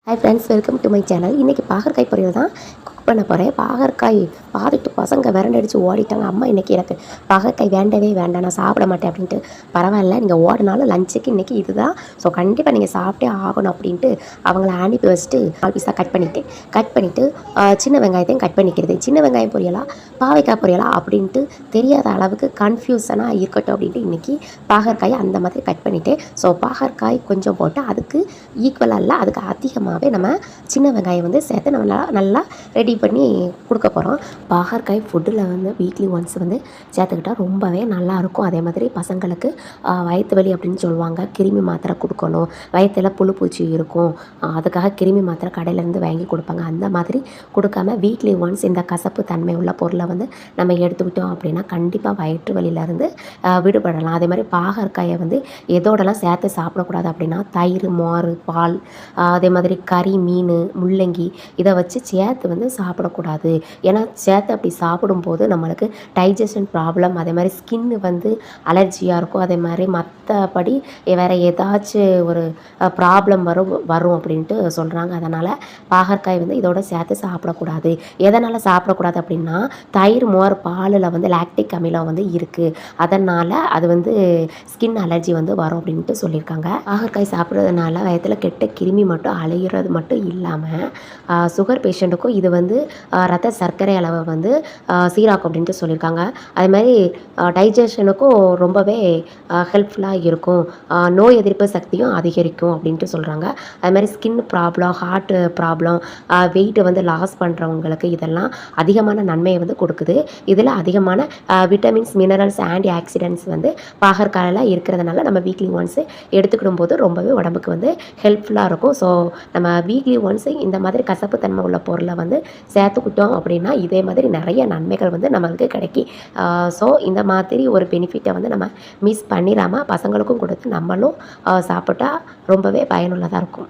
Hi friends, welcome to my channel. இன்றைக்கி பாகற்காய் பொரியல் தான் குக் பண்ண போகிறேன். பாகற்காய் பார்த்துட்டு பசங்க விரண்டடிச்சு ஓடிட்டாங்க. அம்மா இன்றைக்கி எனக்கு பாகற்காய் வேண்டவே வேண்டாம், நான் சாப்பிட மாட்டேன் அப்படின்ட்டு. பரவாயில்ல, நீங்கள் ஓடினாலும் லஞ்சுக்கு இன்றைக்கி இதுதான், ஸோ கண்டிப்பாக நீங்கள் சாப்பிட்டே ஆகணும் அப்படின்ட்டு அவங்கள அனுப்பி வச்சுட்டு 4 பீஸாக கட் பண்ணிவிட்டு சின்ன வெங்காயத்தையும் கட் பண்ணிக்கிறது. சின்ன வெங்காயம் பொரியலா பாவைக்காய் பொரியலா அப்படின்ட்டு தெரியாத அளவுக்கு கன்ஃபியூஷனாக இருக்கட்டும் அப்படின்ட்டு இன்றைக்கி பாகற்காயை அந்த மாதிரி கட் பண்ணிவிட்டேன். ஸோ பாகற்காய் கொஞ்சம் போட்டு அதுக்கு ஈக்குவலாக இல்லை, அதுக்கு அதிகமாக நம்ம சின்ன வெங்காயம் வந்து சேர்த்து நம்ம நல்லா ரெடி பண்ணி கொடுக்க போகிறோம். பாகற்காய் ஃபுட்டில் வந்து வீக்லி ஒன்ஸ் வந்து சேர்த்துக்கிட்டால் ரொம்பவே நல்லாயிருக்கும். அதே மாதிரி பசங்களுக்கு வயிற்று வலி அப்படின்னு சொல்லுவாங்க, கிருமி மாத்திரை கொடுக்கணும், வயிற்றில் புழு பூச்சி இருக்கும், அதுக்காக கிருமி மாத்திரை கடையிலேருந்து வாங்கி கொடுப்பாங்க. அந்த மாதிரி கொடுக்காம வீக்லி ஒன்ஸ் இந்த கசப்பு தன்மை உள்ள பொருளை வந்து நம்ம எடுத்துக்கிட்டோம் அப்படின்னா கண்டிப்பாக வயிற்று வலியிலேருந்து விடுபடலாம். அதே மாதிரி பாகற்காயை வந்து எதோடலாம் சேர்த்து சாப்பிடக்கூடாது அப்படின்னா தயிர், மோர், பால், அதே மாதிரி கறி, மீன், முள்ளங்கி இதை வச்சு சேர்த்து வந்து சாப்பிடக்கூடாது. ஏன்னா சேர்த்து அப்படி சாப்பிடும்போது நம்மளுக்கு டைஜஷன் ப்ராப்ளம், அதே மாதிரி ஸ்கின்னு வந்து அலர்ஜியாக இருக்கும். அதே மாதிரி மற்றபடி வேறு ஏதாச்சும் ஒரு ப்ராப்ளம் வரும் அப்படின்ட்டு சொல்கிறாங்க. அதனால் பாகற்காய் வந்து இதோட சேர்த்து சாப்பிடக்கூடாது. எதனால் சாப்பிடக்கூடாது அப்படின்னா தயிர், மோர், பாலில் வந்து லாக்டிக் அமிலம் வந்து இருக்குது. அதனால் அது வந்து ஸ்கின் அலர்ஜி வந்து வரும் அப்படின்ட்டு சொல்லியிருக்காங்க. பாகற்காய் சாப்பிட்றதுனால வயத்தில் கெட்ட கிருமி மட்டும் அழியிறது மட்டும் இல்லாமல் சுகர் பேஷண்ட்டுக்கும் இது வந்து ரத்த சர்க்கரை அளவை வந்து சீராக்கும் அப்படின்ட்டு சொல்லியிருக்காங்க. அதே மாதிரி டைஜஷனுக்கும் ரொம்பவே ஹெல்ப்ஃபுல்லாக இருக்கும், நோய் எதிர்ப்பு சக்தியும் அதிகரிக்கும் அப்படின்ட்டு சொல்கிறாங்க. அது மாதிரி ஸ்கின் ப்ராப்ளம், ஹார்ட் ப்ராப்ளம், வெயிட்டை வந்து லாஸ் பண்ணுறவங்களுக்கு இதெல்லாம் அதிகமான நன்மையை வந்து கொடுக்குது. இதில் அதிகமான விட்டமின்ஸ், மினரல்ஸ், ஆன்டி ஆக்சிடென்ட்ஸ் வந்து பாகற்காயில் இருக்கிறதுனால நம்ம வீக்லி ஒன்ஸ் எடுத்துக்கிடும் போது ரொம்பவே உடம்புக்கு வந்து ஹெல்ப்ஃபுல்லாக இருக்கும். ஸோ நம்ம வீக்லி ஒன்ஸ் இந்த மாதிரி கசப்பு தன்மை உள்ள பொருளை வந்து சேர்த்துக்கிட்டோம் அப்படின்னா இதே மாதிரி நிறைய நன்மைகள் வந்து நம்மளுக்கு கிடைக்கும். ஸோ இந்த மாதிரி ஒரு பெனிஃபிட்டை வந்து நம்ம மிஸ் பண்ணிடாமல் பசங்களுக்கும் கொடுத்து நம்மளும் சாப்பிட்டா ரொம்பவே பயனுள்ளதாக இருக்கும்.